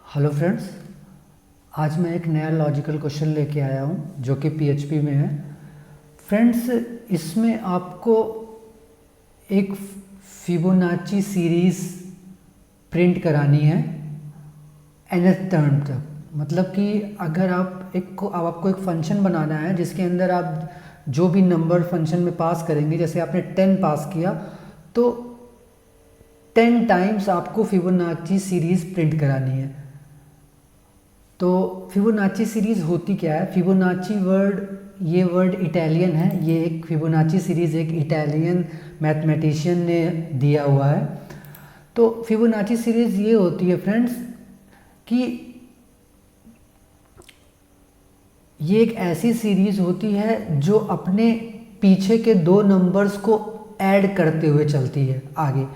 Hello friends, आज मैं एक नया लॉजिकल क्वेश्चन लेके आया हूँ जो कि पीएचपी में है। फ्रेंड्स, इसमें आपको एक फिबोनाची सीरीज़ प्रिंट करानी है nth टर्म तक। मतलब कि अगर अब आपको एक फंक्शन बनाना है जिसके अंदर आप जो भी नंबर फंक्शन में पास करेंगे, जैसे आपने 10 पास किया तो 10 टाइम्स आपको फिबोनाची सीरीज़ प्रिंट करानी है। तो फिबोनाची सीरीज़ होती क्या है? फिबोनाची ये वर्ड इटालियन है। ये एक फिबोनाची सीरीज़ एक इटालियन मैथमेटिशियन ने दिया हुआ है। तो फिबोनाची सीरीज़ ये होती है फ्रेंड्स कि ये एक ऐसी सीरीज़ होती है जो अपने पीछे के दो नंबर्स को ऐड करते हुए चलती है आगे,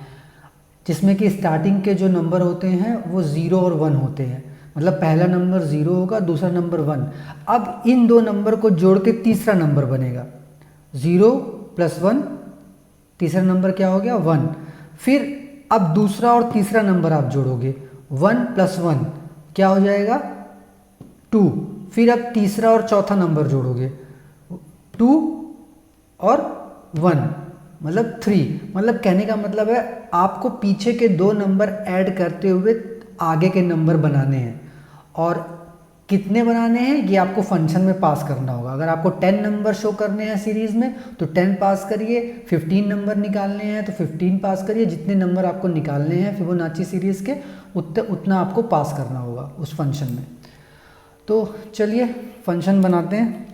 जिसमें कि स्टार्टिंग के जो नंबर होते हैं वो 0 और 1 होते हैं। मतलब पहला नंबर 0 होगा, दूसरा नंबर 1। अब इन दो नंबर को जोड़ के तीसरा नंबर बनेगा। 0 + 1, तीसरा नंबर क्या हो गया? 1। फिर अब दूसरा और तीसरा नंबर आप जोड़ोगे, 1 + 1 क्या हो जाएगा? 2। फिर अब तीसरा और चौथा नंबर जोड़ोगे, 2 और 1 मतलब 3। मतलब कहने का मतलब है आपको पीछे के दो नंबर ऐड करते हुए आगे के नंबर बनाने हैं। और कितने बनाने हैं ये आपको फंक्शन में पास करना होगा। अगर आपको 10 नंबर शो करने हैं सीरीज़ में तो 10 पास करिए, 15 नंबर निकालने हैं तो 15 पास करिए। जितने नंबर आपको निकालने हैं फिबोनाची सीरीज़ के उतना आपको पास करना होगा उस फंक्शन में। तो चलिए फंक्शन बनाते हैं।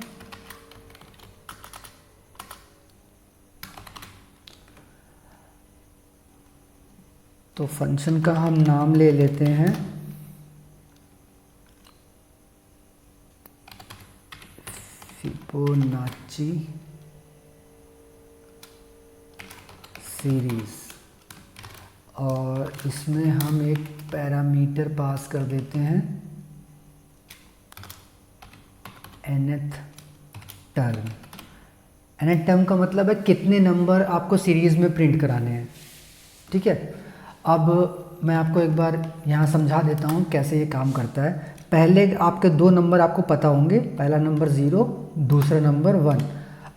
तो फंक्शन का हम नाम ले लेते हैं फिबोनाची सीरीज़, और इसमें हम एक पैरामीटर पास कर देते हैं nth टर्म। nth टर्म का मतलब है कितने नंबर आपको सीरीज़ में प्रिंट कराने हैं। ठीक है, अब मैं आपको एक बार यहाँ समझा देता हूँ कैसे ये काम करता है। पहले आपके दो नंबर आपको पता होंगे, पहला नंबर 0, दूसरा नंबर 1।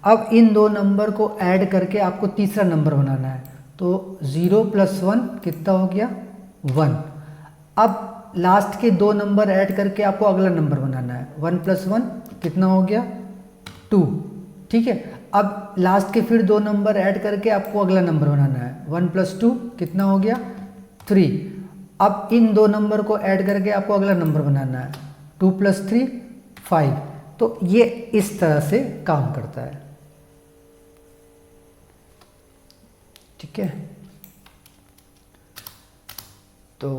अब इन दो नंबर को ऐड करके आपको तीसरा नंबर बनाना है। तो 0 + 1 कितना हो गया? 1। अब लास्ट के दो नंबर ऐड करके आपको अगला नंबर बनाना है। 1 + 1 कितना हो गया? 2। ठीक है, अब लास्ट के फिर दो नंबर ऐड करके आपको अगला नंबर बनाना है। 1 + 2 कितना हो गया? 3। अब इन दो नंबर को ऐड करके आपको अगला नंबर बनाना है। 2 + 3 5। तो ये इस तरह से काम करता है। ठीक है, तो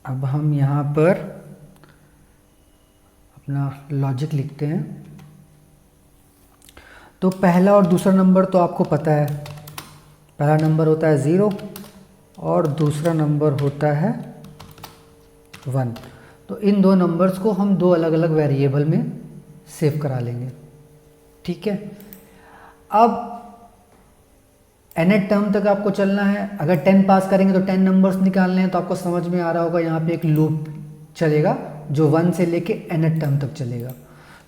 अब हम यहाँ पर अपना लॉजिक लिखते हैं। तो पहला और दूसरा नंबर तो आपको पता है। पहला नंबर होता है 0 और दूसरा नंबर होता है 1। तो इन दो नंबर्स को हम दो अलग अलग वेरिएबल में सेव करा लेंगे। ठीक है, अब nth टर्म तक आपको चलना है। अगर 10 पास करेंगे तो 10 नंबर्स निकालने हैं। तो आपको समझ में आ रहा होगा यहाँ पे एक लूप चलेगा जो 1 से लेके nth टर्म तक चलेगा।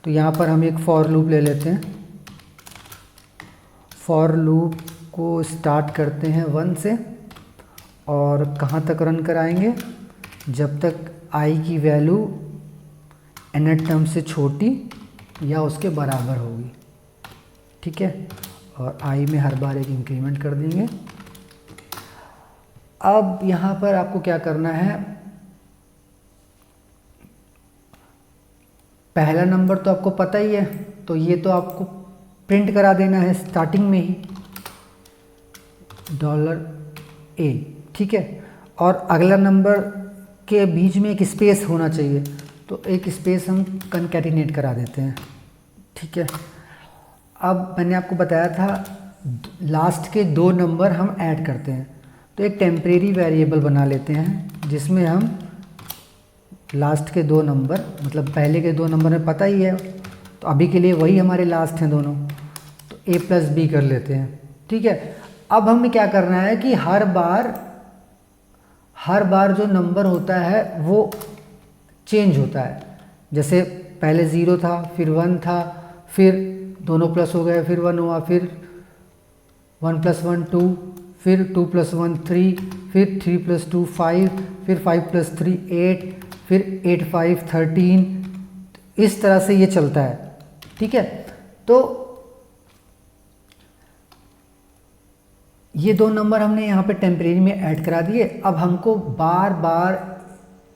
तो यहाँ पर हम एक फॉर लूप ले लेते हैं। फॉर लूप को स्टार्ट करते हैं 1 से और कहाँ तक रन कराएंगे? जब तक i की वैल्यू nth टर्म से छोटी या उसके बराबर होगी। ठीक है, और i में हर बार एक इंक्रीमेंट कर देंगे। अब यहाँ पर आपको क्या करना है? पहला नंबर तो आपको पता ही है, तो ये तो आपको प्रिंट करा देना है स्टार्टिंग में ही $a। ठीक है, और अगला नंबर के बीच में एक स्पेस होना चाहिए, तो एक स्पेस हम कनकैटिनेट करा देते हैं। ठीक है, अब मैंने आपको बताया था लास्ट के दो नंबर हम ऐड करते हैं। तो एक टेम्परेरी वेरिएबल बना लेते हैं जिसमें हम लास्ट के दो नंबर, मतलब पहले के दो नंबर में पता ही है, तो अभी के लिए वही हमारे लास्ट हैं दोनों, तो a + b कर लेते हैं। ठीक है, अब हमें क्या करना है कि हर बार जो नंबर होता है वो चेंज होता है। जैसे पहले 0 था, फिर 1 था, फिर दोनों प्लस हो गए, फिर 1 हुआ, फिर 1 + 1 2, फिर 2 + 1 3, फिर 3 + 2 5, फिर 5 + 3 8, फिर 8 5 13। इस तरह से ये चलता है, ठीक है। तो ये दो नंबर हमने यहाँ पे टेम्परेरी में ऐड करा दिए। अब हमको बार बार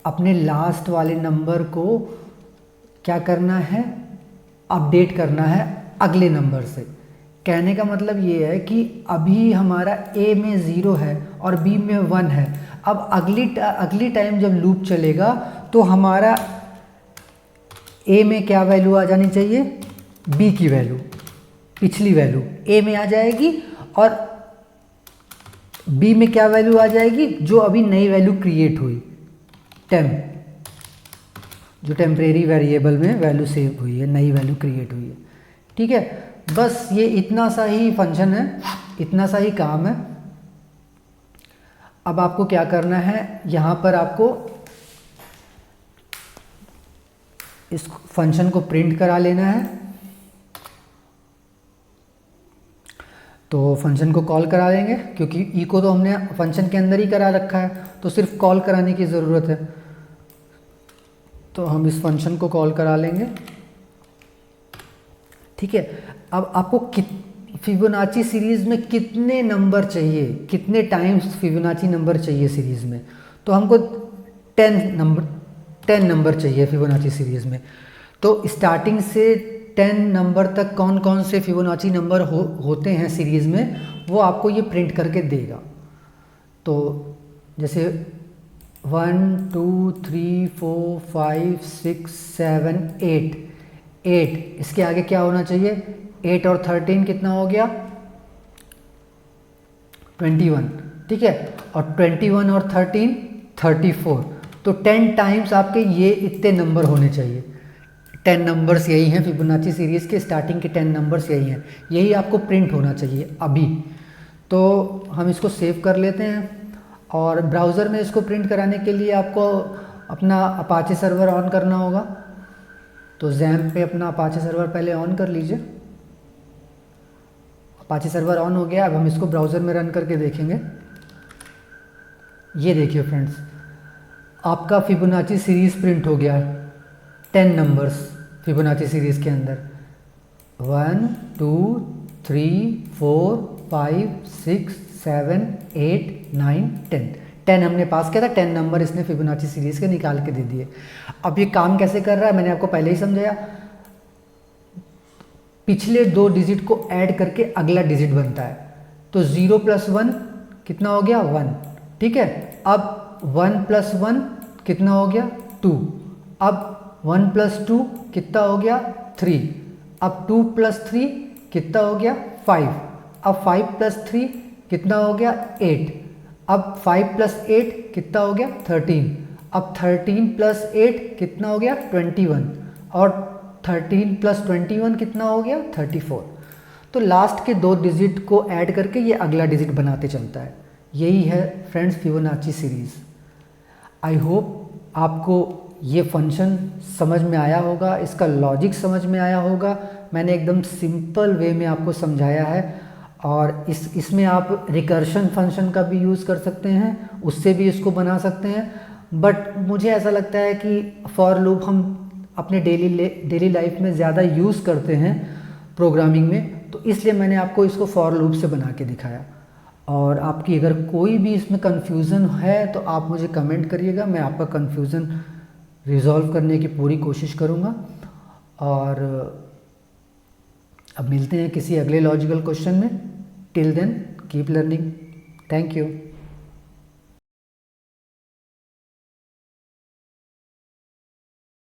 अपने लास्ट वाले नंबर को क्या करना है, अपडेट करना है अगले नंबर से। कहने का मतलब ये है कि अभी हमारा ए में 0 है और बी में 1 है। अब अगली टाइम जब लूप चलेगा तो हमारा ए में क्या वैल्यू आ जानी चाहिए, बी की वैल्यू, पिछली वैल्यू ए में आ जाएगी, और बी में क्या वैल्यू आ जाएगी, जो अभी नई वैल्यू क्रिएट हुई, जो टेम्परेरी वेरिएबल में वैल्यू सेव हुई है, नई वैल्यू क्रिएट हुई है, ठीक है। बस ये इतना सा ही फंक्शन है, इतना सा ही काम है। अब आपको क्या करना है, यहाँ पर आपको इस फंक्शन को प्रिंट करा लेना है। तो फंक्शन को कॉल करा लेंगे, क्योंकि ई को तो हमने फंक्शन के अंदर ही करा रखा है, तो सिर्फ कॉल कराने की ज़रूरत है। तो हम इस फंक्शन को कॉल करा लेंगे, ठीक है। अब आपको फिबोनाची सीरीज़ में कितने नंबर चाहिए, कितने टाइम्स फिबोनाची नंबर चाहिए सीरीज़ में, तो हमको 10 नंबर चाहिए फिबोनाची सीरीज़ में। तो स्टार्टिंग से 10 नंबर तक कौन कौन से फिबोनाची नंबर होते हैं सीरीज़ में, वो आपको ये प्रिंट करके देगा। तो जैसे 1 2 3 4 5 6 7 8, इसके आगे क्या होना चाहिए, 8 और 13 कितना हो गया, 21, ठीक है। और 21 और 13 34। तो 10 टाइम्स आपके ये इतने नंबर होने चाहिए। 10 नंबर्स यही हैं फिबोनाची सीरीज़ के, स्टार्टिंग के 10 नंबर्स यही हैं, यही आपको प्रिंट होना चाहिए अभी। तो हम इसको सेव कर लेते हैं, और ब्राउज़र में इसको प्रिंट कराने के लिए आपको अपना अपाचे सर्वर ऑन करना होगा। तो जैम्प पे अपना अपाचे सर्वर पहले ऑन कर लीजिए। अपाचे सर्वर ऑन हो गया। अब हम इसको ब्राउज़र में रन करके देखेंगे। ये देखिए फ्रेंड्स, आपका फिबोनाची सीरीज़ प्रिंट हो गया, 10 नंबर्स फिबोनाची सीरीज़ के अंदर, 1 2 3 4 5 6 7 8 9 10 हमने पास किया था। 10 नंबर इसने फिबोनाची सीरीज़ के निकाल के दे दिए। अब ये काम कैसे कर रहा है, मैंने आपको पहले ही समझाया। पिछले 2 डिजिट को ऐड करके अगला डिजिट बनता है। तो 0 + 1 कितना हो गया, 1, ठीक है। अब 1 + 1 कितना हो गया, 2। अब 1 + 2 कितना हो गया, 3। अब 2 + 3 कितना हो गया, 5। अब 5 + 3 कितना हो गया, 8। अब 5 + 8 कितना हो गया, 13। अब 13 + 8 कितना हो गया, 21। और 13 + 21 कितना हो गया, 34। तो लास्ट के 2 डिजिट को ऐड करके ये अगला डिजिट बनाते चलता है। यही है friends Fibonacci series. I hope आपको ये फंक्शन समझ में आया होगा, इसका लॉजिक समझ में आया होगा। मैंने एकदम सिंपल वे में आपको समझाया है, और इसमें आप रिकर्शन फंक्शन का भी यूज़ कर सकते हैं, उससे भी इसको बना सकते हैं। बट मुझे ऐसा लगता है कि फॉर लूप हम अपने डेली लाइफ में ज़्यादा यूज़ करते हैं प्रोग्रामिंग में, तो इसलिए मैंने आपको इसको फॉर लूप से बना के दिखाया। और आपकी अगर कोई भी इसमें कन्फ्यूज़न है तो आप मुझे कमेंट करिएगा, मैं आपका कन्फ्यूज़न रिजॉल्व करने की पूरी कोशिश करूँगा। और अब मिलते हैं किसी अगले लॉजिकल क्वेश्चन में। Till then keep learning. Thank you.